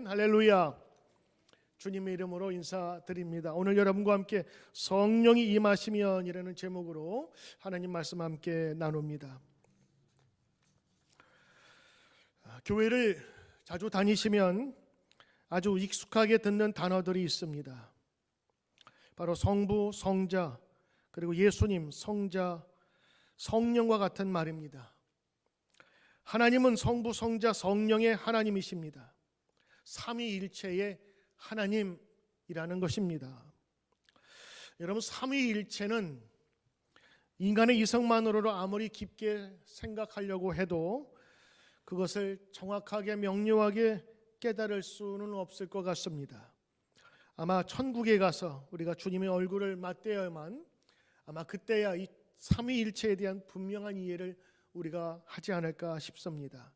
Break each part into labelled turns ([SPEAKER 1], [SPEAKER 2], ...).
[SPEAKER 1] 아멘. 할렐루야. 주님의 이름으로 인사드립니다. 오늘 여러분과 함께 성령이 임하시면이라는 제목으로 하나님 말씀 함께 나눕니다. 교회를 자주 다니시면 아주 익숙하게 듣는 단어들이 있습니다. 바로 성부, 성자, 그리고 예수님, 성자, 성령과 같은 말입니다. 하나님은 성부, 성자, 성령의 하나님이십니다. 삼위일체의 하나님이라는 것입니다. 여러분, 삼위일체는 인간의 이성만으로도 아무리 깊게 생각하려고 해도 그것을 정확하게 명료하게 깨달을 수는 없을 것 같습니다. 아마 천국에 가서 우리가 주님의 얼굴을 맞대어야만 아마 그때야 이 삼위일체에 대한 분명한 이해를 우리가 하지 않을까 싶습니다.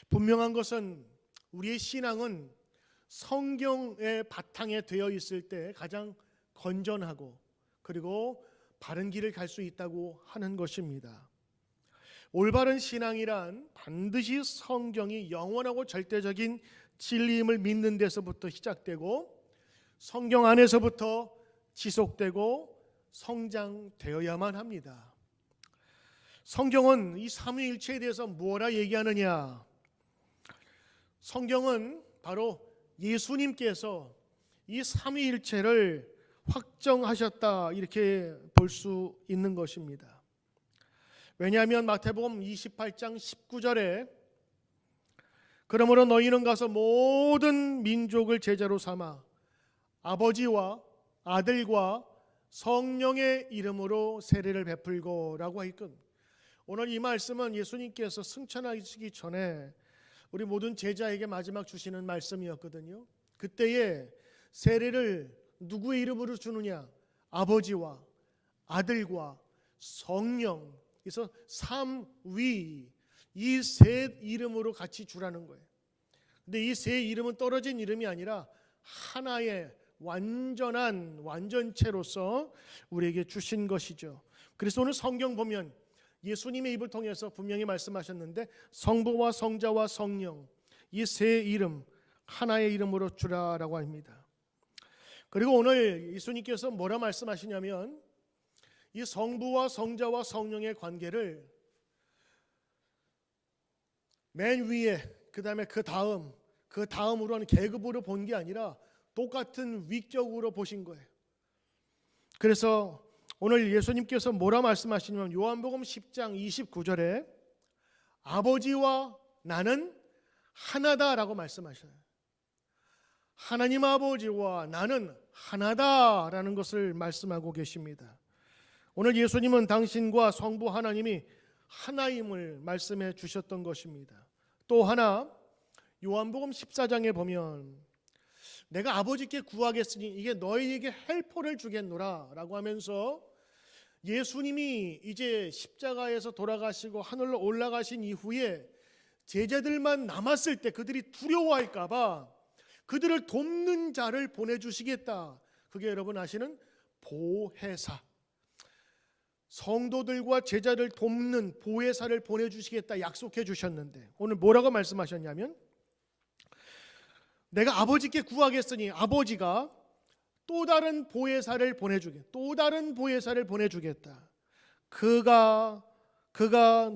[SPEAKER 1] 분명한 것은 우리의 신앙은 성경의 바탕에 되어 있을 때 가장 건전하고 그리고 바른 길을 갈 수 있다고 하는 것입니다. 올바른 신앙이란 반드시 성경이 영원하고 절대적인 진리임을 믿는 데서부터 시작되고 성경 안에서부터 지속되고 성장되어야만 합니다. 성경은 이 삼위일체에 대해서 뭐라 얘기하느냐? 성경은 바로 예수님께서 이 삼위일체를 확정하셨다 이렇게 볼 수 있는 것입니다. 왜냐하면 마태복음 28장 19절에 그러므로 너희는 가서 모든 민족을 제자로 삼아 아버지와 아들과 성령의 이름으로 세례를 베풀고 라고 하였거든요. 오늘 이 말씀은 예수님께서 승천하시기 전에 우리 모든 제자에게 마지막 주시는 말씀이었거든요. 그때에 세례를 누구의 이름으로 주느냐? 아버지와 아들과 성령, 그래서 삼위, 이 세 이름으로 같이 주라는 거예요. 근데 이 세 이름은 떨어진 이름이 아니라 하나의 완전한 완전체로서 우리에게 주신 것이죠. 그래서 오늘 성경 보면 예수님의 입을 통해서 분명히 말씀하셨는데 성부와 성자와 성령 이 세 이름 하나의 이름으로 주라라고 합니다. 그리고 오늘 예수님께서 뭐라 말씀하시냐면 이 성부와 성자와 성령의 관계를 맨 위에 그다음에 그 다음으로는 계급으로 본 게 아니라 똑같은 위격으로 보신 거예요. 그래서 오늘 예수님께서 뭐라 말씀하시냐면 요한복음 10장 29절에 아버지와 나는 하나다라고 말씀하셔요. 하나님 아버지와 나는 하나다라는 것을 말씀하고 계십니다. 오늘 예수님은 당신과 성부 하나님이 하나임을 말씀해 주셨던 것입니다. 또 하나 요한복음 14장에 보면 내가 아버지께 구하겠으니 이게 너희에게 헬퍼를 주겠노라 라고 하면서 예수님이 이제 십자가에서 돌아가시고 하늘로 올라가신 이후에 제자들만 남았을 때 그들이 두려워할까 봐 그들을 돕는 자를 보내주시겠다. 그게 여러분 아시는 보혜사, 성도들과 제자를 돕는 보혜사를 보내주시겠다 약속해 주셨는데 오늘 뭐라고 말씀하셨냐면 내가 아버지께 구하겠으니 아버지가 또 다른 보혜사를 보내주겠다. 그가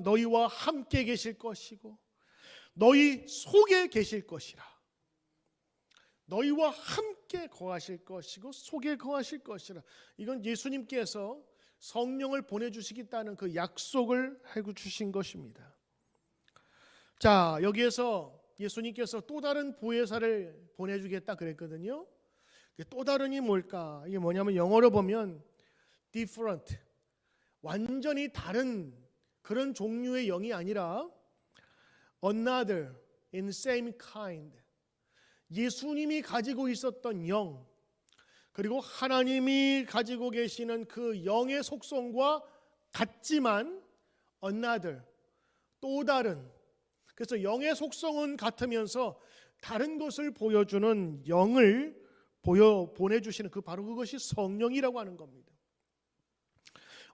[SPEAKER 1] 너희와 함께 계실 것이고 너희 속에 계실 것이라. 너희와 함께 거하실 것이고 속에 거하실 것이라. 이건 예수님께서 성령을 보내주시겠다는 그 약속을 하고 주신 것입니다. 자, 여기에서 예수님께서 또 다른 보혜사를 보내주겠다 그랬거든요. 또 다른이 뭘까? 이게 뭐냐면 영어로 보면 different, 완전히 다른 그런 종류의 영이 아니라 another in same kind. 예수님이 가지고 있었던 영 그리고 하나님이 가지고 계시는 그 영의 속성과 같지만 another, 또 다른. 그래서 영의 속성은 같으면서 다른 것을 보여주는 영을 보내주시는 바로 그것이 성령이라고 하는 겁니다.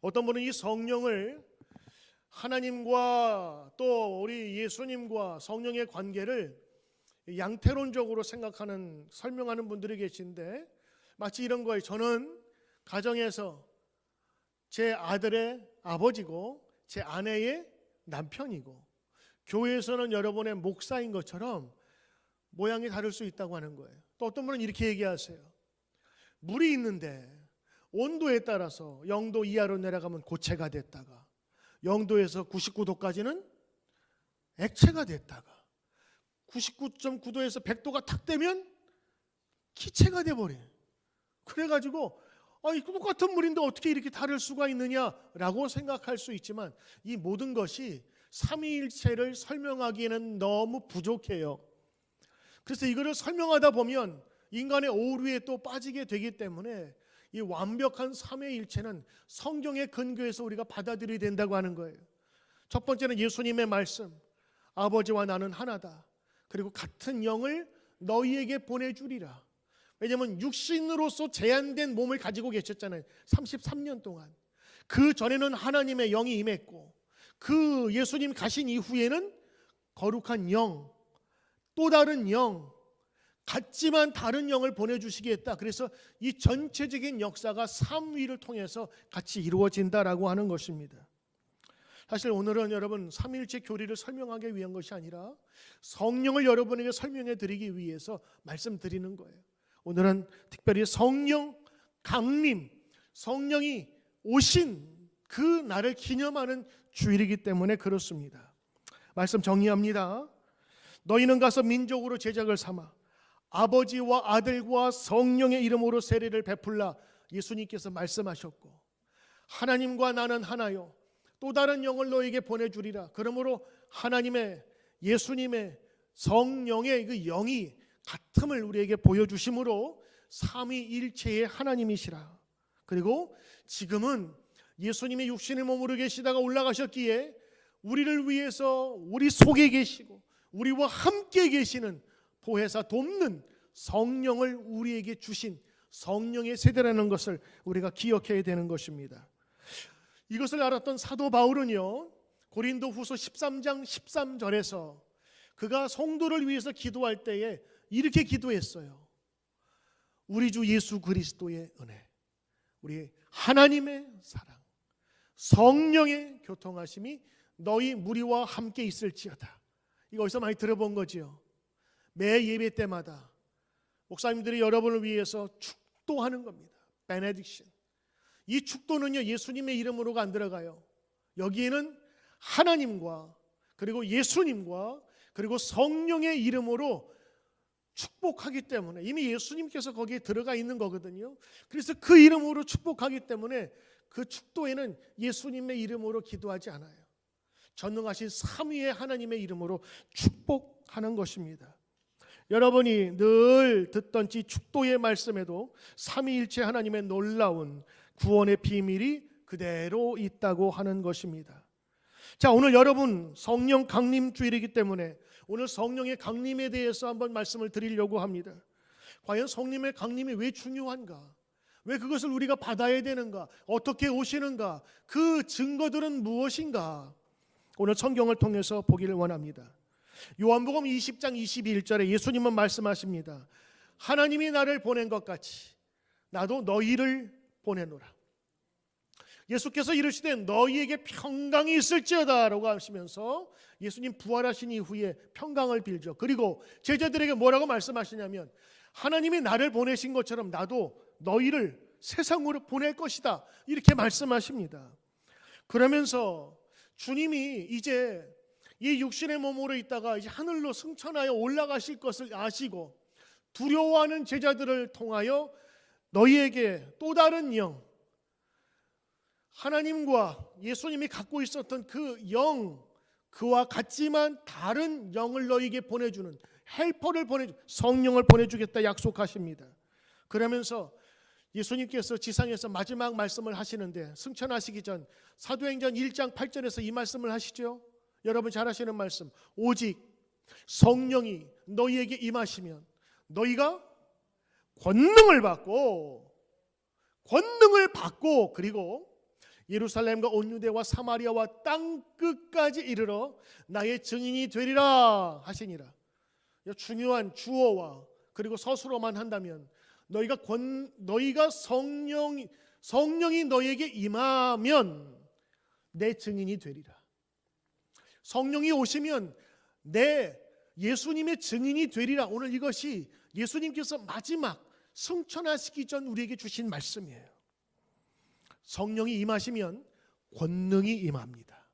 [SPEAKER 1] 어떤 분은 이 성령을 하나님과 또 우리 예수님과 성령의 관계를 양태론적으로 생각하는 설명하는 분들이 계신데 마치 이런 거예요. 저는 가정에서 제 아들의 아버지고 제 아내의 남편이고 교회에서는 여러분의 목사인 것처럼 모양이 다를 수 있다고 하는 거예요. 또 어떤 분은 이렇게 얘기하세요. 물이 있는데 온도에 따라서 0도 이하로 내려가면 고체가 됐다가 0도에서 99도까지는 액체가 됐다가 99.9도에서 100도가 탁 되면 기체가 돼버려요. 그래가지고 똑같은 물인데 어떻게 이렇게 다를 수가 있느냐라고 생각할 수 있지만 이 모든 것이 삼위일체를 설명하기에는 너무 부족해요. 그래서 이거를 설명하다 보면 인간의 오류에 또 빠지게 되기 때문에 이 완벽한 삼위일체는 성경의 근거에서 우리가 받아들여야 된다고 하는 거예요. 첫 번째는 예수님의 말씀, 아버지와 나는 하나다. 그리고 같은 영을 너희에게 보내주리라. 왜냐하면 육신으로서 제한된 몸을 가지고 계셨잖아요. 33년 동안. 그 전에는 하나님의 영이 임했고 그 예수님 가신 이후에는 거룩한 영, 또 다른 영, 같지만 다른 영을 보내주시겠다. 그래서 이 전체적인 역사가 삼위를 통해서 같이 이루어진다라고 하는 것입니다. 사실 오늘은 여러분 삼위일체 교리를 설명하기 위한 것이 아니라 성령을 여러분에게 설명해 드리기 위해서 말씀드리는 거예요. 오늘은 특별히 성령 강림, 성령이 오신 그 날을 기념하는 주일이기 때문에 그렇습니다. 말씀 정리합니다. 너희는 가서 민족으로 제자를 삼아 아버지와 아들과 성령의 이름으로 세례를 베풀라. 예수님께서 말씀하셨고 하나님과 나는 하나요 또 다른 영을 너에게 보내주리라. 그러므로 하나님의 예수님의 성령의 그 영이 같음을 우리에게 보여주심으로 삼위일체의 하나님이시라. 그리고 지금은 예수님이 육신의 몸으로 계시다가 올라가셨기에 우리를 위해서 우리 속에 계시고 우리와 함께 계시는 보혜사 돕는 성령을 우리에게 주신 성령의 세대라는 것을 우리가 기억해야 되는 것입니다. 이것을 알았던 사도 바울은요 고린도후서 13장 13절에서 그가 성도를 위해서 기도할 때에 이렇게 기도했어요. 우리 주 예수 그리스도의 은혜, 우리 하나님의 사랑, 성령의 교통하심이 너희 무리와 함께 있을지어다. 이거 어디서 많이 들어본 거지요. 매 예배 때마다 목사님들이 여러분을 위해서 축도하는 겁니다. 베네딕션. 이 축도는요 예수님의 이름으로가 안 들어가요. 여기에는 하나님과 그리고 예수님과 그리고 성령의 이름으로 축복하기 때문에 이미 예수님께서 거기에 들어가 있는 거거든요. 그래서 그 이름으로 축복하기 때문에 그 축도에는 예수님의 이름으로 기도하지 않아요. 전능하신 삼위의 하나님의 이름으로 축복하는 것입니다. 여러분이 늘 듣던 이 축도의 말씀에도 삼위일체 하나님의 놀라운 구원의 비밀이 그대로 있다고 하는 것입니다. 자, 오늘 여러분 성령 강림 주일이기 때문에 오늘 성령의 강림에 대해서 한번 말씀을 드리려고 합니다. 과연 성령의 강림이 왜 중요한가? 왜 그것을 우리가 받아야 되는가? 어떻게 오시는가? 그 증거들은 무엇인가? 오늘 성경을 통해서 보기를 원합니다. 요한복음 20장 22절에 예수님은 말씀하십니다. 하나님이 나를 보낸 것 같이 나도 너희를 보내노라. 예수께서 이르시되 너희에게 평강이 있을지어다 라고 하시면서 예수님 부활하신 이후에 평강을 빌죠. 그리고 제자들에게 뭐라고 말씀하시냐면 하나님이 나를 보내신 것처럼 나도 너희를 세상으로 보낼 것이다 이렇게 말씀하십니다. 그러면서 주님이 이제 이 육신의 몸으로 있다가 이제 하늘로 승천하여 올라가실 것을 아시고 두려워하는 제자들을 통하여 너희에게 또 다른 영, 하나님과 예수님이 갖고 있었던 그 영, 그와 같지만 다른 영을 너희에게 보내주는 헬퍼를 성령을 보내주겠다 약속하십니다. 그러면서 예수님께서 지상에서 마지막 말씀을 하시는데 승천하시기 전 사도행전 1장 8절에서 이 말씀을 하시죠. 여러분 잘 아시는 말씀. 오직 성령이 너희에게 임하시면 너희가 권능을 받고 그리고 예루살렘과 온 유대와 사마리아와 땅 끝까지 이르러 나의 증인이 되리라 하시니라. 중요한 주어와 그리고 서술어만 한다면 너희가 성령이 너희에게 임하면 내 증인이 되리라. 성령이 오시면 내 예수님의 증인이 되리라. 오늘 이것이 예수님께서 마지막 승천하시기 전 우리에게 주신 말씀이에요. 성령이 임하시면 권능이 임합니다.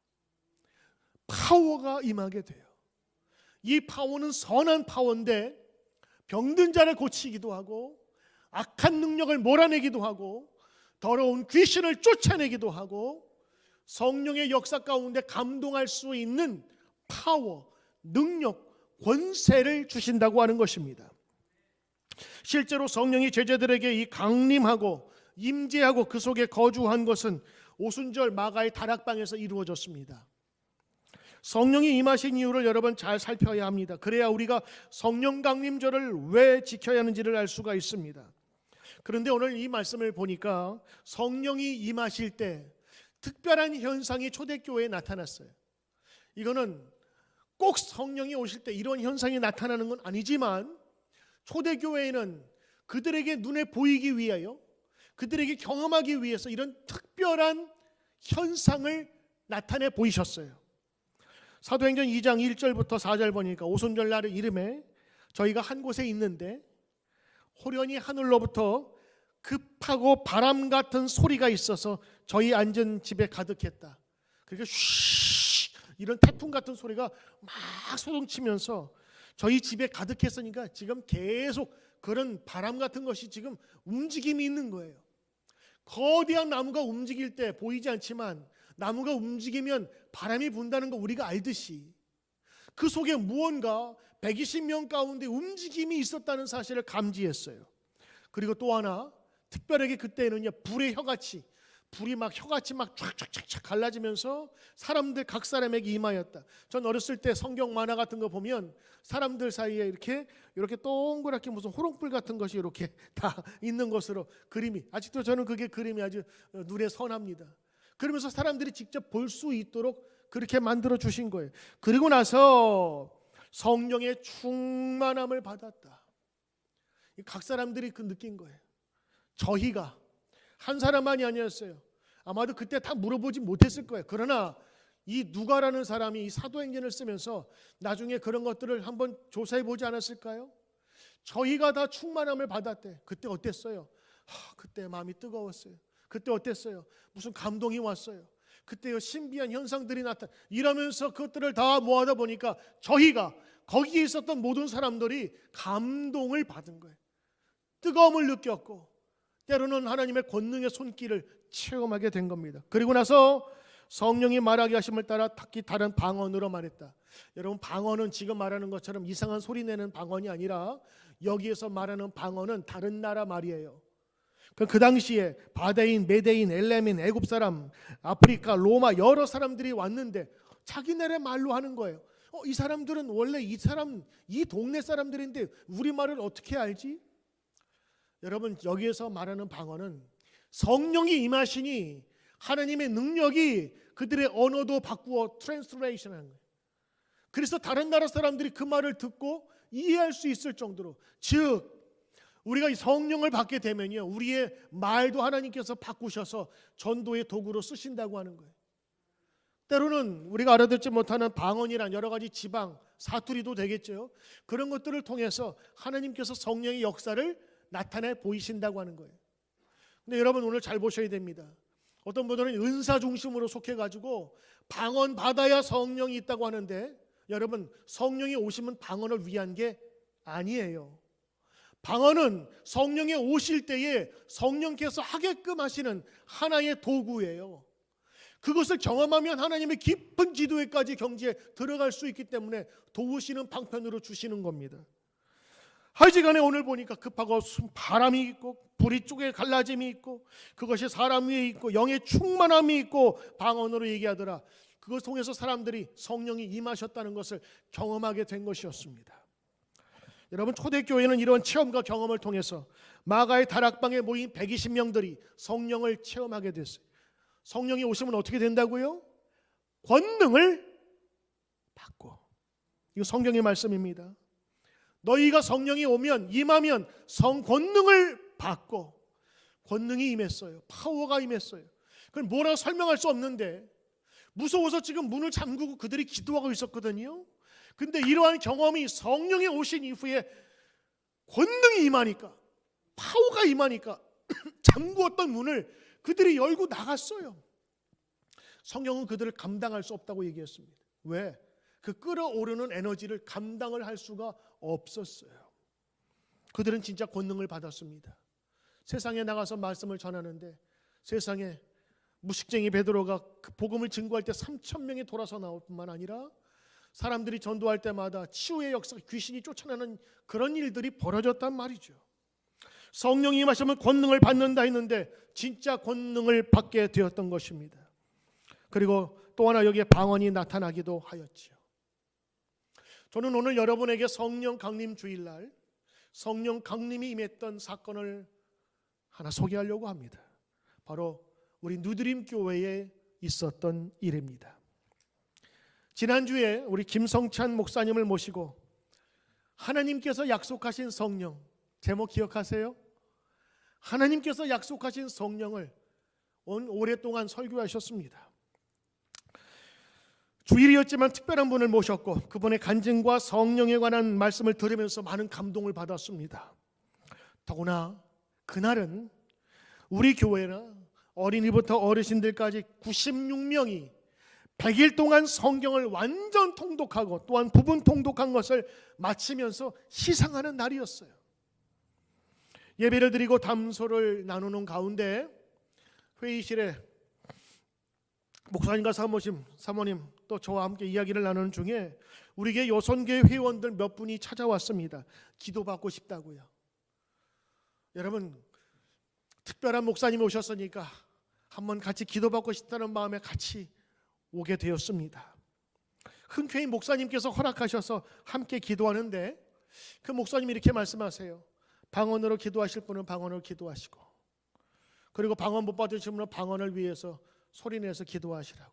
[SPEAKER 1] 파워가 임하게 돼요. 이 파워는 선한 파워인데 병든 자를 고치기도 하고 악한 능력을 몰아내기도 하고 더러운 귀신을 쫓아내기도 하고 성령의 역사 가운데 감동할 수 있는 파워, 능력, 권세를 주신다고 하는 것입니다. 실제로 성령이 제자들에게 이 강림하고 임재하고 그 속에 거주한 것은 오순절 마가의 다락방에서 이루어졌습니다. 성령이 임하신 이유를 여러분 잘 살펴야 합니다. 그래야 우리가 성령 강림절을 왜 지켜야 하는지를 알 수가 있습니다. 그런데 오늘 이 말씀을 보니까 성령이 임하실 때 특별한 현상이 초대교회에 나타났어요. 이거는 꼭 성령이 오실 때 이런 현상이 나타나는 건 아니지만 초대교회에는 그들에게 눈에 보이기 위하여 그들에게 경험하기 위해서 이런 특별한 현상을 나타내 보이셨어요. 사도행전 2장 1절부터 4절 보니까 오순절 날의 이름에 저희가 한 곳에 있는데 호련히 하늘로부터 급하고 바람 같은 소리가 있어서 저희 앉은 집에 가득했다. 그러니까 쉬 이런 태풍 같은 소리가 막 소동치면서 저희 집에 가득했으니까 지금 계속 그런 바람 같은 것이 지금 움직임이 있는 거예요. 거대한 나무가 움직일 때 보이지 않지만 나무가 움직이면 바람이 분다는 거 우리가 알듯이 그 속에 무언가 120명 가운데 움직임이 있었다는 사실을 감지했어요. 그리고 또 하나 특별하게 그때는요 불의 혀같이 불이 막 혀같이 막 촥촥촥촥 갈라지면서 사람들 각 사람에게 임하였다. 전 어렸을 때 성경 만화 같은 거 보면 사람들 사이에 이렇게 동그랗게 무슨 호롱불 같은 것이 이렇게 다 있는 것으로 그림이 아직도 저는 그게 그림이 아주 눈에 선합니다. 그러면서 사람들이 직접 볼 수 있도록 그렇게 만들어 주신 거예요. 그리고 나서 성령의 충만함을 받았다. 각 사람들이 그 느낀 거예요. 저희가 한 사람만이 아니었어요. 아마도 그때 다 물어보지 못했을 거예요. 그러나 이 누가라는 사람이 이 사도행전을 쓰면서 나중에 그런 것들을 한번 조사해 보지 않았을까요? 저희가 다 충만함을 받았대. 그때 어땠어요? 그때 마음이 뜨거웠어요. 그때 어땠어요? 무슨 감동이 왔어요. 그때 신비한 현상들이 나타나 이러면서 그것들을 다 모아다 보니까 저희가 거기에 있었던 모든 사람들이 감동을 받은 거예요. 뜨거움을 느꼈고 때로는 하나님의 권능의 손길을 체험하게 된 겁니다. 그리고 나서 성령이 말하게 하심을 따라 각기 다른 방언으로 말했다. 여러분 방언은 지금 말하는 것처럼 이상한 소리 내는 방언이 아니라 여기에서 말하는 방언은 다른 나라 말이에요. 그 당시에 바데인, 메데인, 엘레민, 애굽 사람, 아프리카, 로마 여러 사람들이 왔는데 자기네의 말로 하는 거예요. 이 사람들은 원래 이 동네 사람들인데 우리 말을 어떻게 알지? 여러분 여기에서 말하는 방언은 성령이 임하시니 하나님의 능력이 그들의 언어도 바꾸어 트랜스레이션 하는 거예요. 그래서 다른 나라 사람들이 그 말을 듣고 이해할 수 있을 정도로 즉 우리가 성령을 받게 되면요 우리의 말도 하나님께서 바꾸셔서 전도의 도구로 쓰신다고 하는 거예요. 때로는 우리가 알아듣지 못하는 방언이란 여러 가지 지방, 사투리도 되겠죠. 그런 것들을 통해서 하나님께서 성령의 역사를 나타내 보이신다고 하는 거예요. 근데 여러분 오늘 잘 보셔야 됩니다. 어떤 분들은 은사 중심으로 속해가지고 방언 받아야 성령이 있다고 하는데 여러분 성령이 오시면 방언을 위한 게 아니에요. 방언은 성령이 오실 때에 성령께서 하게끔 하시는 하나의 도구예요. 그것을 경험하면 하나님의 깊은 지도에까지 경지에 들어갈 수 있기 때문에 도우시는 방편으로 주시는 겁니다. 하여간에 오늘 보니까 급하고 바람이 있고 불이 쪽에 갈라짐이 있고 그것이 사람 위에 있고 영의 충만함이 있고 방언으로 얘기하더라. 그것을 통해서 사람들이 성령이 임하셨다는 것을 경험하게 된 것이었습니다. 여러분 초대교회는 이런 체험과 경험을 통해서 마가의 다락방에 모인 120명들이 성령을 체험하게 됐어요. 성령이 오시면 어떻게 된다고요? 권능을 받고. 이거 성경의 말씀입니다. 너희가 성령이 오면 임하면 성 권능을 받고, 권능이 임했어요. 파워가 임했어요. 그걸 뭐라고 설명할 수 없는데 무서워서 지금 문을 잠그고 그들이 기도하고 있었거든요. 근데 이러한 경험이 성령이 오신 이후에 권능이 임하니까, 파워가 임하니까 잠그었던 문을 그들이 열고 나갔어요. 성령은 그들을 감당할 수 없다고 얘기했습니다. 왜? 그 끓어오르는 에너지를 감당을 할 수가 없었어요. 그들은 진짜 권능을 받았습니다. 세상에 나가서 말씀을 전하는데 세상에 무식쟁이 베드로가 그 복음을 증거할 때 3,000명이 돌아서 나올 뿐만 아니라 사람들이 전도할 때마다 치유의 역사, 귀신이 쫓아나는 그런 일들이 벌어졌단 말이죠. 성령이 임하시면 권능을 받는다 했는데 진짜 권능을 받게 되었던 것입니다. 그리고 또 하나 여기에 방언이 나타나기도 하였지요. 저는 오늘 여러분에게 성령 강림 주일날 성령 강림이 임했던 사건을 하나 소개하려고 합니다. 바로 우리 누드림 교회에 있었던 일입니다. 지난주에 우리 김성찬 목사님을 모시고 하나님께서 약속하신 성령, 제목 기억하세요? 하나님께서 약속하신 성령을 오랫동안 설교하셨습니다. 주일이었지만 특별한 분을 모셨고 그분의 간증과 성령에 관한 말씀을 들으면서 많은 감동을 받았습니다. 더구나 그날은 우리 교회나 어린이부터 어르신들까지 96명이 100일 동안 성경을 완전 통독하고 또한 부분 통독한 것을 마치면서 시상하는 날이었어요. 예배를 드리고 담소를 나누는 가운데 회의실에 목사님과 사모님 또 저와 함께 이야기를 나누는 중에 우리 교회 여선교회 회원들 몇 분이 찾아왔습니다. 기도받고 싶다고요. 여러분, 특별한 목사님이 오셨으니까 한번 같이 기도받고 싶다는 마음에 같이 오게 되었습니다. 흔쾌히 목사님께서 허락하셔서 함께 기도하는데 그 목사님이 이렇게 말씀하세요. 방언으로 기도하실 분은 방언으로 기도하시고, 그리고 방언 못 받으신 분은 방언을 위해서 소리내서 기도하시라고.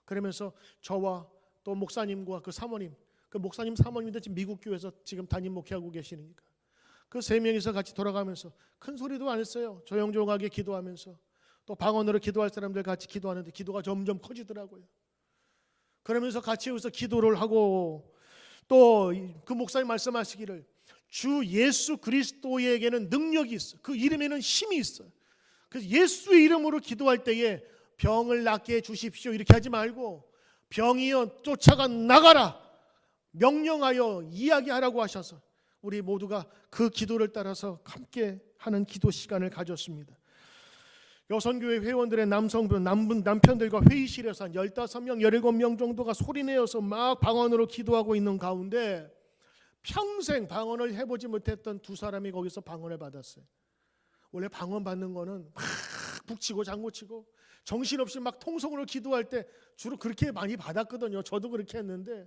[SPEAKER 1] 그러면서 저와 또 목사님과 그 사모님, 그 목사님 사모님도 지금 미국 교회에서 지금 담임 목회하고 계시니까 그 세 명이서 같이 돌아가면서 큰 소리도 안 했어요. 조용조용하게 기도하면서 또 방언으로 기도할 사람들 같이 기도하는데 기도가 점점 커지더라고요. 그러면서 같이 여기서 기도를 하고 또 그 목사님 말씀하시기를 주 예수 그리스도에게는 능력이 있어. 그 이름에는 힘이 있어. 그래서 예수의 이름으로 기도할 때에 병을 낫게 해주십시오 이렇게 하지 말고 병이여 쫓아가 나가라 명령하여 이야기하라고 하셔서 우리 모두가 그 기도를 따라서 함께 하는 기도 시간을 가졌습니다. 여선교회 회원들의 남편들과 회의실에서 한 15명, 17명 정도가 소리내어서 막 방언으로 기도하고 있는 가운데 평생 방언을 해보지 못했던 두 사람이 거기서 방언을 받았어요. 원래 방언 받는 거는 막 북치고 장구치고 정신없이 막 통성으로 기도할 때 주로 그렇게 많이 받았거든요. 저도 그렇게 했는데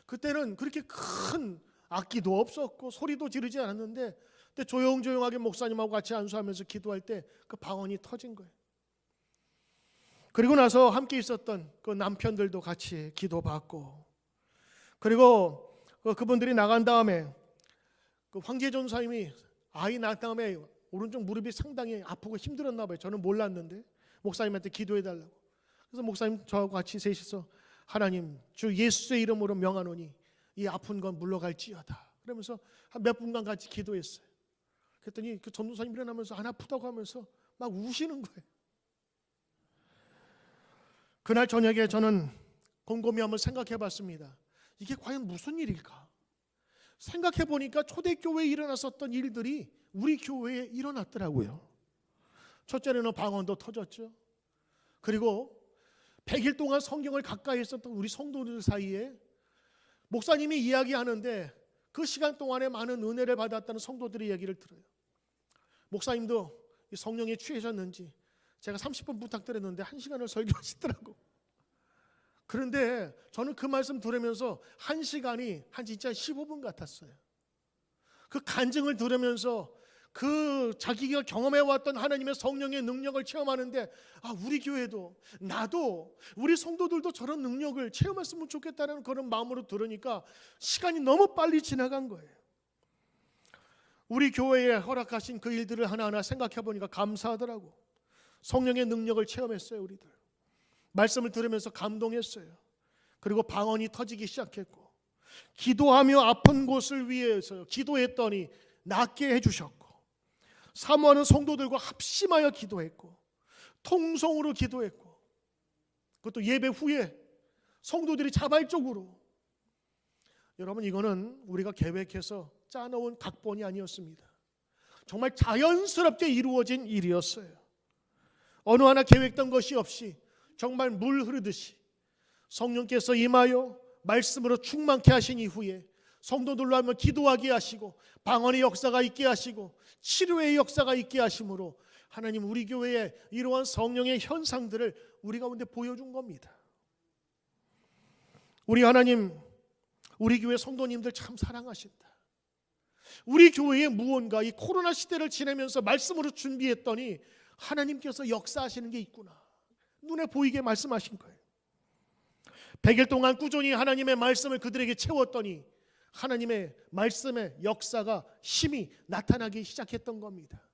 [SPEAKER 1] 그때는 그렇게 큰 악기도 없었고 소리도 지르지 않았는데 그때 조용조용하게 목사님하고 같이 안수하면서 기도할 때 그 방언이 터진 거예요. 그리고 나서 함께 있었던 그 남편들도 같이 기도받고, 그리고 그분들이 나간 다음에 그 황재 전사님이 아이 낳은 다음에 오른쪽 무릎이 상당히 아프고 힘들었나 봐요. 저는 몰랐는데 목사님한테 기도해 달라고. 그래서 목사님 저하고 같이 셋이서 하나님 주 예수의 이름으로 명하노니 이 아픈 건 물러갈지어다 그러면서 한 몇 분간 같이 기도했어요. 그랬더니 그 전도사님 일어나면서 안 아프다고 하면서 막 우시는 거예요. 그날 저녁에 저는 곰곰이 한번 생각해 봤습니다. 이게 과연 무슨 일일까? 생각해 보니까 초대교회에 일어났었던 일들이 우리 교회에 일어났더라고요. 첫째는 방언도 터졌죠. 그리고 100일 동안 성경을 가까이 했었던 우리 성도들 사이에 목사님이 이야기하는데 그 시간 동안에 많은 은혜를 받았다는 성도들의 얘기를 들어요. 목사님도 성령에 취하셨는지 제가 30분 부탁드렸는데 1시간을 설교하시더라고. 그런데 저는 그 말씀 들으면서 1시간이 한 진짜 15분 같았어요. 그 간증을 들으면서 그 자기가 경험해왔던 하나님의 성령의 능력을 체험하는데 우리 교회도 나도 우리 성도들도 저런 능력을 체험했으면 좋겠다는 그런 마음으로 들으니까 시간이 너무 빨리 지나간 거예요. 우리 교회에 허락하신 그 일들을 하나하나 생각해 보니까 감사하더라고. 성령의 능력을 체험했어요. 우리들 말씀을 들으면서 감동했어요. 그리고 방언이 터지기 시작했고, 기도하며 아픈 곳을 위해서 기도했더니 낫게 해주셨고, 사모하는 성도들과 합심하여 기도했고, 통성으로 기도했고, 그것도 예배 후에 성도들이 자발적으로. 여러분, 이거는 우리가 계획해서 짜놓은 각본이 아니었습니다. 정말 자연스럽게 이루어진 일이었어요. 어느 하나 계획된 것이 없이 정말 물 흐르듯이 성령께서 임하여 말씀으로 충만케 하신 이후에 성도들로 하면 기도하게 하시고, 방언의 역사가 있게 하시고, 치료의 역사가 있게 하심으로 하나님 우리 교회에 이러한 성령의 현상들을 우리 가운데 보여준 겁니다. 우리 하나님, 우리 교회 성도님들 참 사랑하신다. 우리 교회에 무언가 이 코로나 시대를 지내면서 말씀으로 준비했더니 하나님께서 역사하시는 게 있구나, 눈에 보이게 말씀하신 거예요. 100일 동안 꾸준히 하나님의 말씀을 그들에게 채웠더니 하나님의 말씀의 역사가 힘이 나타나기 시작했던 겁니다.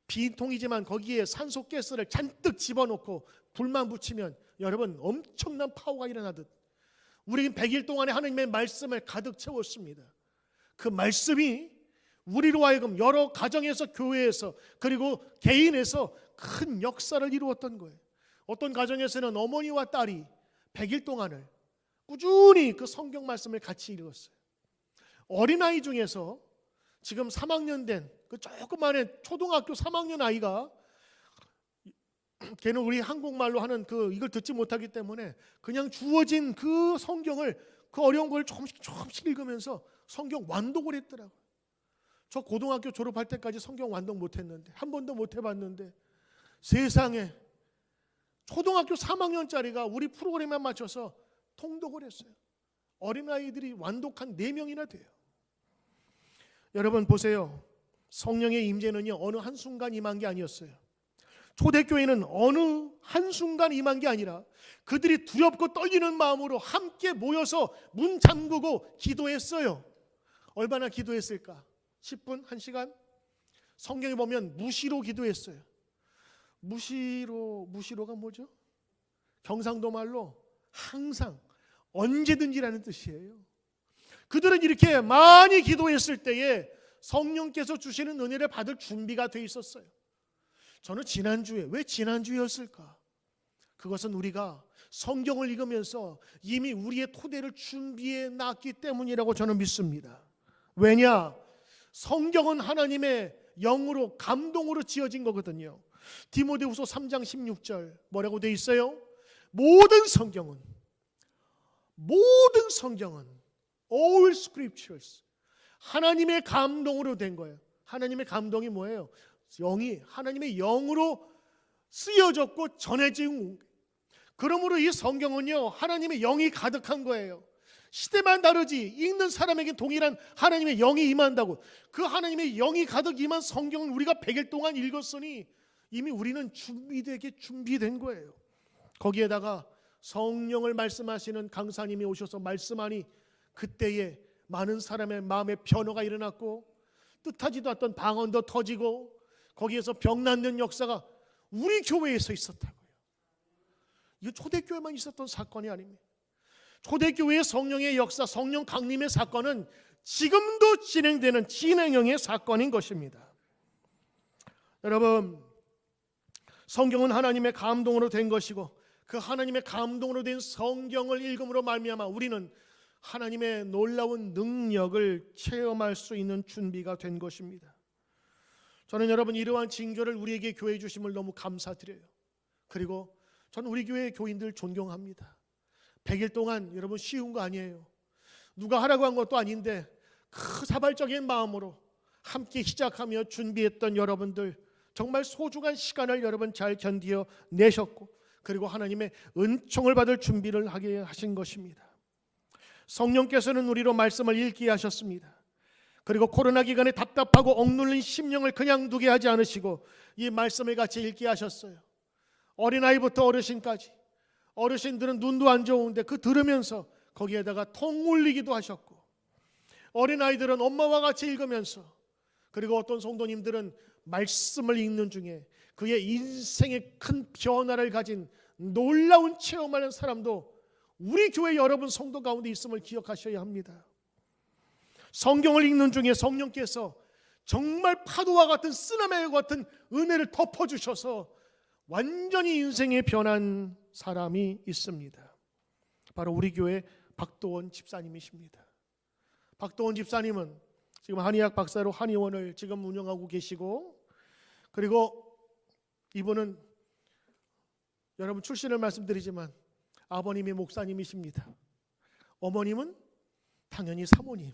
[SPEAKER 1] 빈통이지만 거기에 산소가스를 잔뜩 집어넣고 불만 붙이면 여러분 엄청난 파워가 일어나듯 우리는 100일 동안에 하나님의 말씀을 가득 채웠습니다. 그 말씀이 우리로 하여금 여러 가정에서, 교회에서, 그리고 개인에서 큰 역사를 이루었던 거예요. 어떤 가정에서는 어머니와 딸이 100일 동안을 꾸준히 그 성경 말씀을 같이 읽었어요. 어린아이 중에서 지금 3학년 된 그 조그만한 초등학교 3학년 아이가, 걔는 우리 한국말로 하는 이걸 듣지 못하기 때문에 그냥 주어진 그 성경을, 그 어려운 걸 조금씩 읽으면서 성경 완독을 했더라고요. 저 고등학교 졸업할 때까지 성경 완독 못했는데, 한 번도 못 해봤는데, 세상에 초등학교 3학년짜리가 우리 프로그램에 맞춰서 통독을 했어요. 어린아이들이 완독한 4명이나 돼요. 여러분 보세요. 성령의 임재는요, 어느 한순간 임한 게 아니었어요. 초대교회는 어느 한순간 임한 게 아니라 그들이 두렵고 떨리는 마음으로 함께 모여서 문 잠그고 기도했어요. 얼마나 기도했을까? 10분? 1시간? 성경에 보면 무시로 기도했어요. 무시로가 뭐죠? 경상도 말로 항상, 언제든지라는 뜻이에요. 그들은 이렇게 많이 기도했을 때에 성령께서 주시는 은혜를 받을 준비가 돼 있었어요. 저는 왜 지난주였을까? 그것은 우리가 성경을 읽으면서 이미 우리의 토대를 준비해 놨기 때문이라고 저는 믿습니다. 왜냐? 성경은 하나님의 영으로, 감동으로 지어진 거거든요. 디모데후서 3장 16절 뭐라고 돼 있어요? 모든 성경은 all scriptures, 하나님의 감동으로 된 거예요. 하나님의 감동이 뭐예요? 하나님의 영으로 쓰여졌고 전해진 거예요. 그러므로 이 성경은요, 하나님의 영이 가득한 거예요. 시대만 다르지 읽는 사람에게 동일한 하나님의 영이 임한다고. 그 하나님의 영이 가득 임한 성경을 우리가 100일 동안 읽었으니 이미 우리는 준비된 거예요. 거기에다가 성령을 말씀하시는 강사님이 오셔서 말씀하니 그때에 많은 사람의 마음에 변화가 일어났고, 뜻하지도 않던 방언도 터지고, 거기에서 병 낫는 역사가 우리 교회에서 있었다고요. 이거 초대교회만 있었던 사건이 아닙니다. 초대교회의 성령의 역사, 성령 강림의 사건은 지금도 진행되는 진행형의 사건인 것입니다. 여러분, 성경은 하나님의 감동으로 된 것이고, 그 하나님의 감동으로 된 성경을 읽음으로 말미암아 우리는 하나님의 놀라운 능력을 체험할 수 있는 준비가 된 것입니다. 저는 여러분 이러한 징조를 우리에게 교회에 주심을 너무 감사드려요. 그리고 저는 우리 교회 교인들 존경합니다. 100일 동안 여러분 쉬운 거 아니에요. 누가 하라고 한 것도 아닌데 그 자발적인 마음으로 함께 시작하며 준비했던 여러분들, 정말 소중한 시간을 여러분 잘 견디어 내셨고, 그리고 하나님의 은총을 받을 준비를 하게 하신 것입니다. 성령께서는 우리로 말씀을 읽게 하셨습니다. 그리고 코로나 기간에 답답하고 억눌린 심령을 그냥 두게 하지 않으시고 이 말씀을 같이 읽게 하셨어요. 어린아이부터 어르신까지. 어르신들은 눈도 안 좋은데 그 들으면서 거기에다가 통 울리기도 하셨고, 어린아이들은 엄마와 같이 읽으면서 그리고 어떤 성도님들은 말씀을 읽는 중에 그의 인생의 큰 변화를 가진 놀라운 체험하는 사람도 우리 교회 여러분 성도 가운데 있음을 기억하셔야 합니다. 성경을 읽는 중에 성령께서 정말 파도와 같은 쓰나미와 같은 은혜를 덮어주셔서 완전히 인생에 변한 사람이 있습니다. 바로 우리 교회 박도원 집사님이십니다. 박도원 집사님은 지금 한의학 박사로 한의원을 지금 운영하고 계시고, 그리고 이분은 여러분 출신을 말씀드리지만 아버님이 목사님이십니다. 어머님은 당연히 사모님.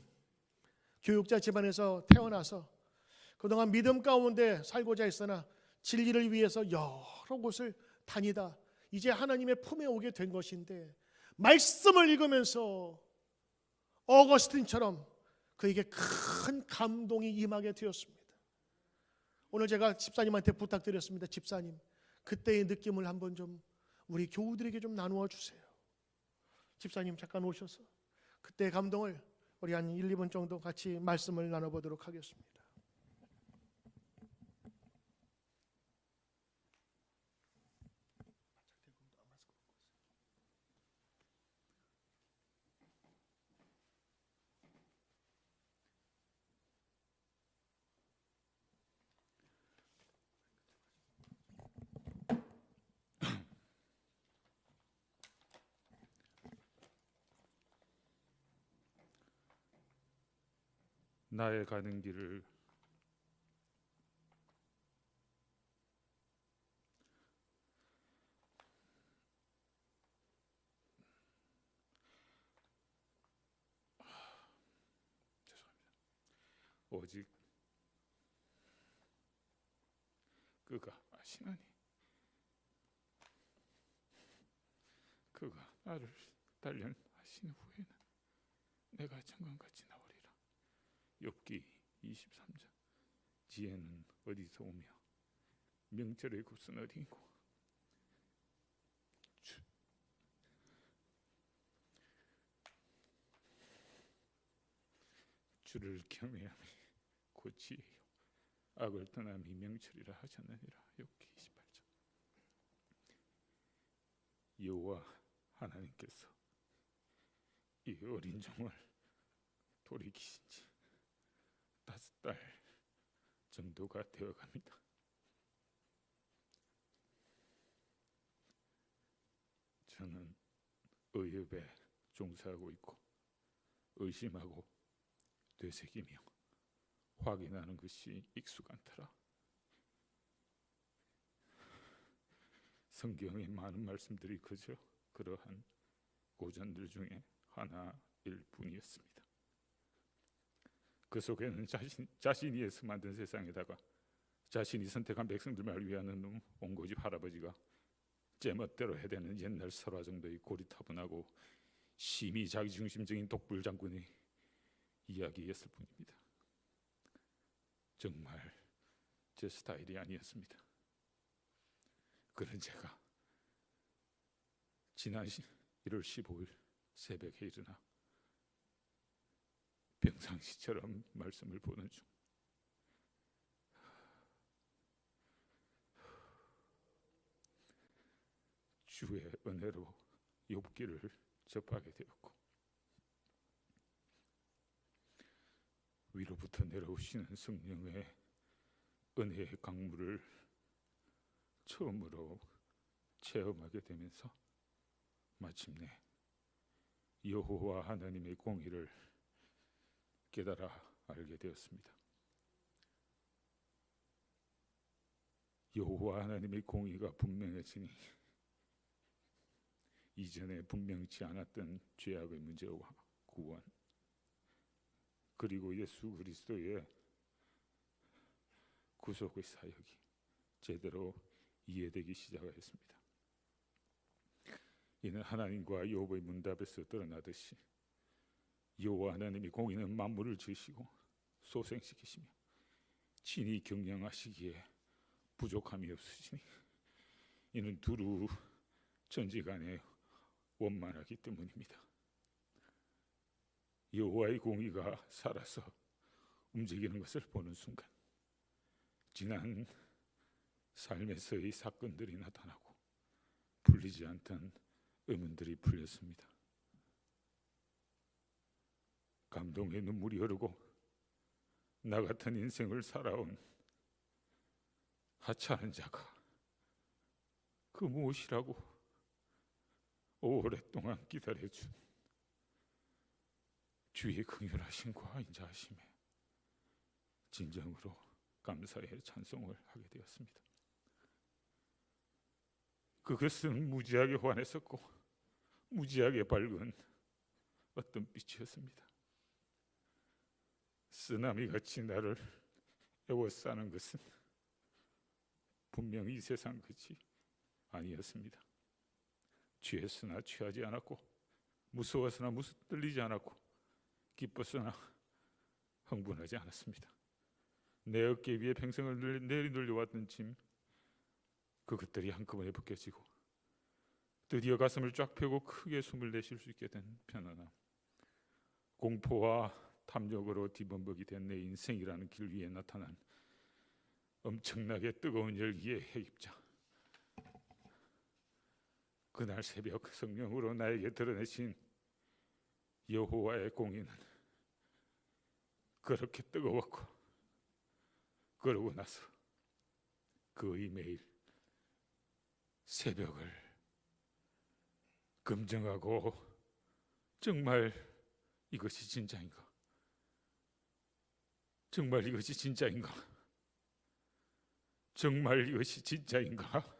[SPEAKER 1] 교육자 집안에서 태어나서 그동안 믿음 가운데 살고자 했으나 진리를 위해서 여러 곳을 다니다 이제 하나님의 품에 오게 된 것인데, 말씀을 읽으면서 어거스틴처럼 그에게 큰 감동이 임하게 되었습니다. 오늘 제가 집사님한테 부탁드렸습니다. 집사님, 그때의 느낌을 한번 좀 우리 교우들에게 좀 나누어 주세요. 집사님 잠깐 오셔서 그때의 감동을 우리 한 1, 2분 정도 같이 말씀을 나눠보도록 하겠습니다.
[SPEAKER 2] 나의 가는 길을 오직 그가 아시나니, 그가 나를 단련하신 후에는 내가 정금같이 나오리라. 욥기 23장. 지혜는 어디서 오며 명철의 곳은 어디인고. 주를 경외함이 곧 지혜요 악을 떠남이 명철이라 하셨느니라. 욥기 28장. 여호와 하나님께서 이 어린 종을 돌이키신 지 5달 정도가 되어갑니다. 저는 의협에 종사하고 있고 의심하고 되새기며 확인하는 것이 익숙한 터라 성경의 많은 말씀들이 그저 그러한 고전들 중에 하나일 뿐이었습니다. 그 속에는 자신이 애써 만든 세상에다가 자신이 선택한 백성들만 위하는 온고집 할아버지가 제멋대로 해대는 옛날 설화 정도의 고리타분하고 심히 자기중심적인 독불장군의 이야기였을 뿐입니다. 정말 제 스타일이 아니었습니다. 그런 제가 지난 1월 15일 새벽에 일어나 평상시처럼 말씀을 보는 중 주의 은혜로 욥기를 접하게 되었고, 위로부터 내려오시는 성령의 은혜의 강물을 처음으로 체험하게 되면서 마침내 여호와 하나님의 공의를 깨달아 알게 되었습니다. 여호와 하나님의 공의가 분명해지니 이전에 분명치 않았던 죄악의 문제와 구원, 그리고 예수 그리스도의 구속의 사역이 제대로 이해되기 시작하였습니다. 이는 하나님과 욥의 문답에서 드러나듯이 여호와 하나님이 공의는 만물을 지으시고 소생시키시며 친히 경영하시기에 부족함이 없으시니 이는 두루 천지간에 원만하기 때문입니다. 여호와의 공의가 살아서 움직이는 것을 보는 순간 지난 삶에서의 사건들이 나타나고 풀리지 않던 의문들이 풀렸습니다. 감동의 눈물이 흐르고 나 같은 인생을 살아온 하찮은 자가 그 무엇이라고 오랫동안 기다려준 주의 긍휼하심과 인자하심에 진정으로 감사의 찬송을 하게 되었습니다. 그것은 무지하게 환했었고 무지하게 밝은 어떤 빛이었습니다. 쓰나미같이 나를 에워싸는 것은 분명히 이 세상 끝이 아니었습니다. 취했으나 취하지 않았고 무서웠으나 떨리지 않았고 기뻤으나 흥분하지 않았습니다. 내 어깨 위에 평생을 내리돌려왔던 짐, 그것들이 한꺼번에 벗겨지고 드디어 가슴을 쫙 펴고 크게 숨을 내쉴 수 있게 된 편안함, 공포와 탐욕으로 뒤범벅이 된 내 인생이라는 길 위에 나타난 엄청나게 뜨거운 열기의 해입자, 그날 새벽 성령으로 나에게 드러내신 여호와의 공의는 그렇게 뜨거웠고, 그러고 나서 거의 매일 새벽을 검증하고 정말 이것이 진짜인가? 정말 이것이 진짜인가? 정말 이것이 진짜인가?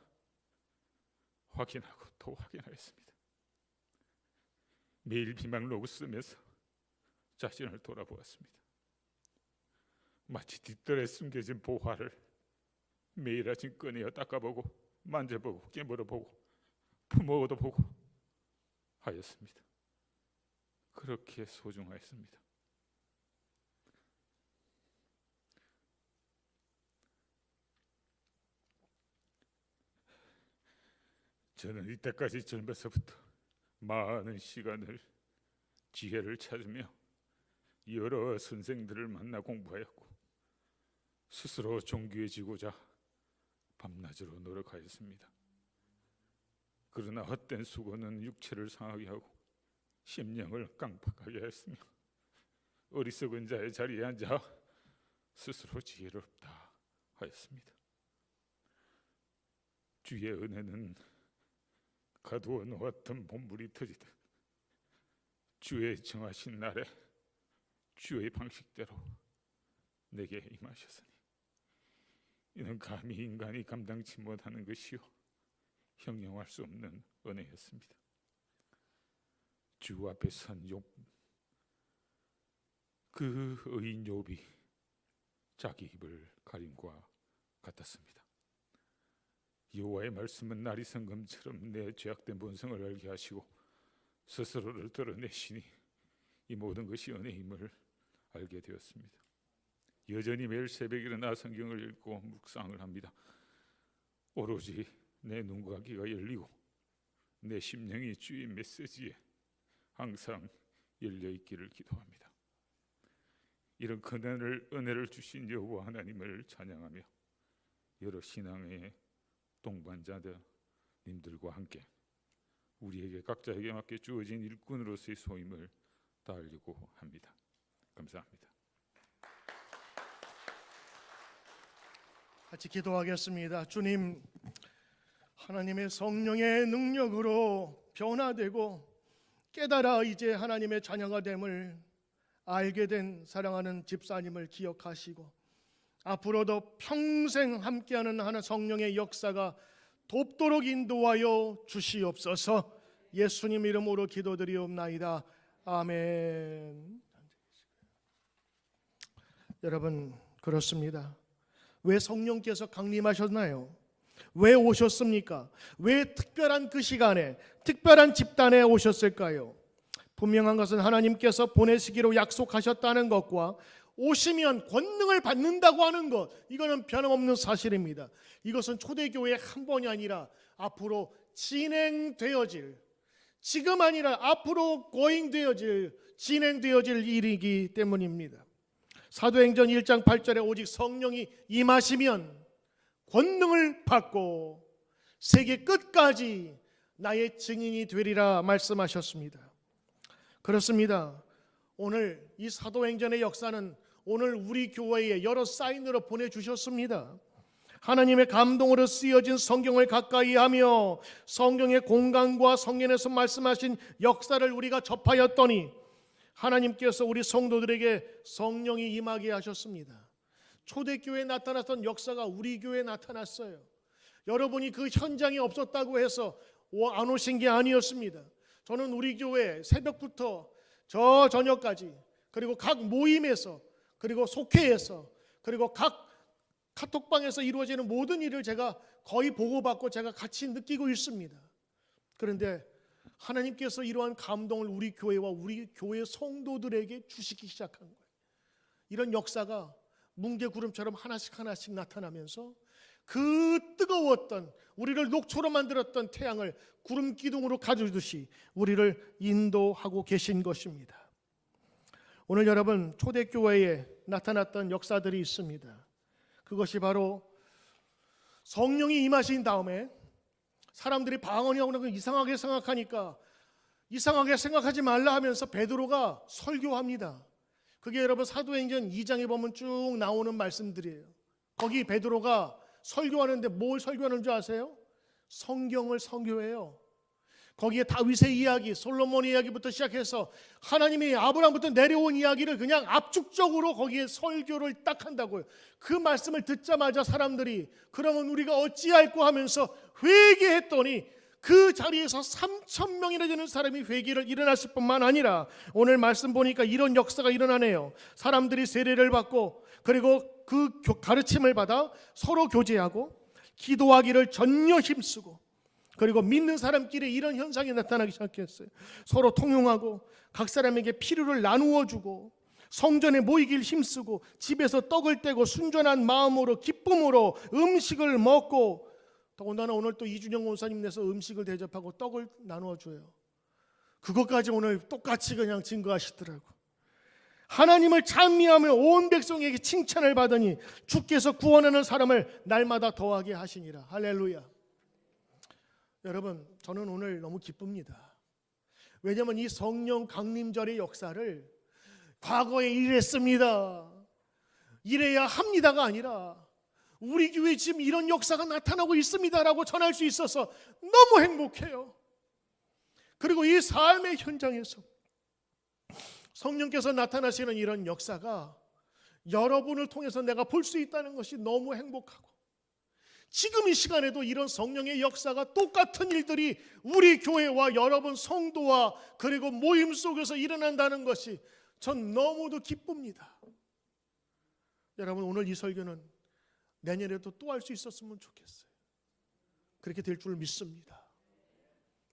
[SPEAKER 2] 확인하고 또 확인하였습니다. 매일 비망록을 쓰면서 자신을 돌아보았습니다. 마치 뒷뜰에 숨겨진 보화를 매일 아침 꺼내어 닦아보고 만져보고 깨물어보고 품어도 보고 하였습니다. 그렇게 소중하였습니다. 저는 이때까지 젊어서부터 많은 시간을 지혜를 찾으며 여러 선생들을 만나 공부하였고 스스로 존귀해지고자 밤낮으로 노력하였습니다. 그러나 헛된 수고는 육체를 상하게 하고 심령을 깡박하게 하였으며 어리석은 자의 자리에 앉아 스스로 지혜롭다 하였습니다. 주의 은혜는 가두어 놓았던 본물이 터지듯 주의 정하신 날에 주의 방식대로 내게 임하셨으니 이는 감히 인간이 감당치 못하는 것이요 형용할 수 없는 은혜였습니다. 주 앞에 선 욥, 그 의인 욥이 자기 입을 가림과 같았습니다. 여호와의 말씀은 날이 성금처럼 내 죄악된 본성을 알게 하시고 스스로를 드러내시니 이 모든 것이 은혜임을 알게 되었습니다. 여전히 매일 새벽에 일어나 성경을 읽고 묵상을 합니다. 오로지 내 눈과 귀가 열리고 내 심령이 주의 메시지에 항상 열려 있기를 기도합니다. 이런 큰 은혜를 주신 여호와 하나님을 찬양하며 여러 신앙의 동반자님들과 함께 우리에게 각자에게 맞게 주어진 일꾼으로서의 소임을 다하려고 합니다. 감사합니다.
[SPEAKER 1] 같이 기도하겠습니다. 주님, 하나님의 성령의 능력으로 변화되고 깨달아 이제 하나님의 자녀가 됨을 알게 된 사랑하는 집사님을 기억하시고 앞으로도 평생 함께하는 하나 성령의 역사가 돕도록 인도하여 주시옵소서. 예수님 이름으로 기도드리옵나이다. 아멘. 여러분, 그렇습니다. 왜 성령께서 강림하셨나요? 왜 오셨습니까? 왜 특별한 그 시간에 특별한 집단에 오셨을까요? 분명한 것은 하나님께서 보내시기로 약속하셨다는 것과 오시면 권능을 받는다고 하는 것, 이거는 변함없는 사실입니다. 이것은 초대교회 한 번이 아니라 앞으로 진행되어질, 지금 아니라 앞으로 진행되어질 일이기 때문입니다. 사도행전 1장 8절에 오직 성령이 임하시면 권능을 받고 세계 끝까지 나의 증인이 되리라 말씀하셨습니다. 그렇습니다. 오늘 이 사도행전의 역사는 오늘 우리 교회에 여러 사인으로 보내주셨습니다. 하나님의 감동으로 쓰여진 성경을 가까이 하며 성경의 공간과 성경에서 말씀하신 역사를 우리가 접하였더니 하나님께서 우리 성도들에게 성령이 임하게 하셨습니다. 초대교회에 나타났던 역사가 우리 교회에 나타났어요. 여러분이 그 현장에 없었다고 해서 안 오신 게 아니었습니다. 저는 우리 교회 새벽부터 저 저녁까지, 그리고 각 모임에서, 그리고 속회에서, 그리고 각 카톡방에서 이루어지는 모든 일을 제가 거의 보고받고 제가 같이 느끼고 있습니다. 그런데 하나님께서 이러한 감동을 우리 교회와 우리 교회 성도들에게 주시기 시작한 거예요. 이런 역사가 뭉게구름처럼 하나씩 하나씩 나타나면서 그 뜨거웠던, 우리를 녹초로 만들었던 태양을 구름 기둥으로 가두듯이 우리를 인도하고 계신 것입니다. 오늘 여러분, 초대교회에 나타났던 역사들이 있습니다. 그것이 바로 성령이 임하신 다음에 사람들이 방언이라고 이상하게 생각하니까 이상하게 생각하지 말라 하면서 베드로가 설교합니다. 그게 여러분 사도행전 2장에 보면 쭉 나오는 말씀들이에요. 거기 베드로가 설교하는데 뭘 설교하는 줄 아세요? 성경을 설교해요. 거기에 다윗의 이야기, 솔로몬의 이야기부터 시작해서 하나님이 아브라함부터 내려온 이야기를 그냥 압축적으로 거기에 설교를 딱 한다고요. 그 말씀을 듣자마자 사람들이 그러면 우리가 어찌할꼬 하면서 회개했더니 그 자리에서 3,000명이나 되는 사람이 회개를 일어났을 뿐만 아니라 오늘 말씀 보니까 이런 역사가 일어나네요. 사람들이 세례를 받고 그리고 그 가르침을 받아 서로 교제하고 기도하기를 전혀 힘쓰고, 그리고 믿는 사람끼리 이런 현상이 나타나기 시작했어요. 서로 통용하고 각 사람에게 필요를 나누어 주고 성전에 모이길 힘쓰고 집에서 떡을 떼고 순전한 마음으로 기쁨으로 음식을 먹고, 더군다나 오늘 또 이준영 원사님 내서 음식을 대접하고 떡을 나누어 줘요. 그것까지 오늘 똑같이 그냥 증거하시더라고. 하나님을 찬미하며 온 백성에게 칭찬을 받으니 주께서 구원하는 사람을 날마다 더하게 하시니라. 할렐루야. 여러분, 저는 오늘 너무 기쁩니다. 왜냐하면 이 성령 강림절의 역사를 과거에 이랬습니다, 이래야 합니다가 아니라 우리 교회에 지금 이런 역사가 나타나고 있습니다라고 전할 수 있어서 너무 행복해요. 그리고 이 삶의 현장에서 성령께서 나타나시는 이런 역사가 여러분을 통해서 내가 볼 수 있다는 것이 너무 행복하고, 지금 이 시간에도 이런 성령의 역사가 똑같은 일들이 우리 교회와 여러분 성도와 그리고 모임 속에서 일어난다는 것이 전 너무도 기쁩니다. 여러분, 오늘 이 설교는 내년에도 또 할 수 있었으면 좋겠어요. 그렇게 될 줄 믿습니다.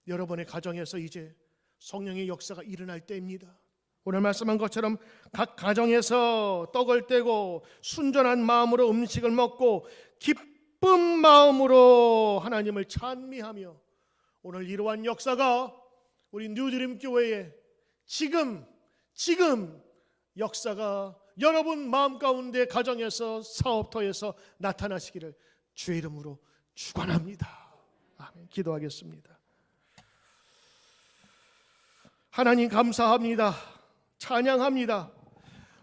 [SPEAKER 1] 여러분의 가정에서 이제 성령의 역사가 일어날 때입니다. 오늘 말씀한 것처럼 각 가정에서 떡을 떼고 순전한 마음으로 음식을 먹고 기쁜 마음으로 하나님을 찬미하며, 오늘 이러한 역사가 우리 뉴드림 교회에 지금 역사가 여러분 마음 가운데 가정에서 사업터에서 나타나시기를 주의 이름으로 축원합니다. 아멘. 기도하겠습니다. 하나님 감사합니다. 찬양합니다.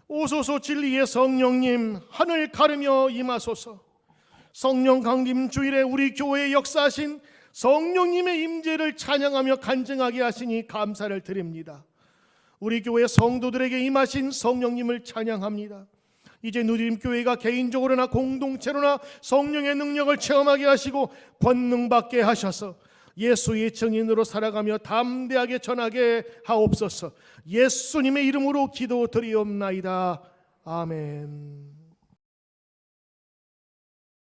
[SPEAKER 1] 오소서 진리의 성령님 하늘 가르며 임하소서. 성령 강림 주일에 우리 교회에 역사하신 성령님의 임재를 찬양하며 간증하게 하시니 감사를 드립니다. 우리 교회 성도들에게 임하신 성령님을 찬양합니다. 이제 누림 교회가 개인적으로나 공동체로나 성령의 능력을 체험하게 하시고 권능받게 하셔서 예수의 증인으로 살아가며 담대하게 전하게 하옵소서. 예수님의 이름으로 기도드리옵나이다. 아멘.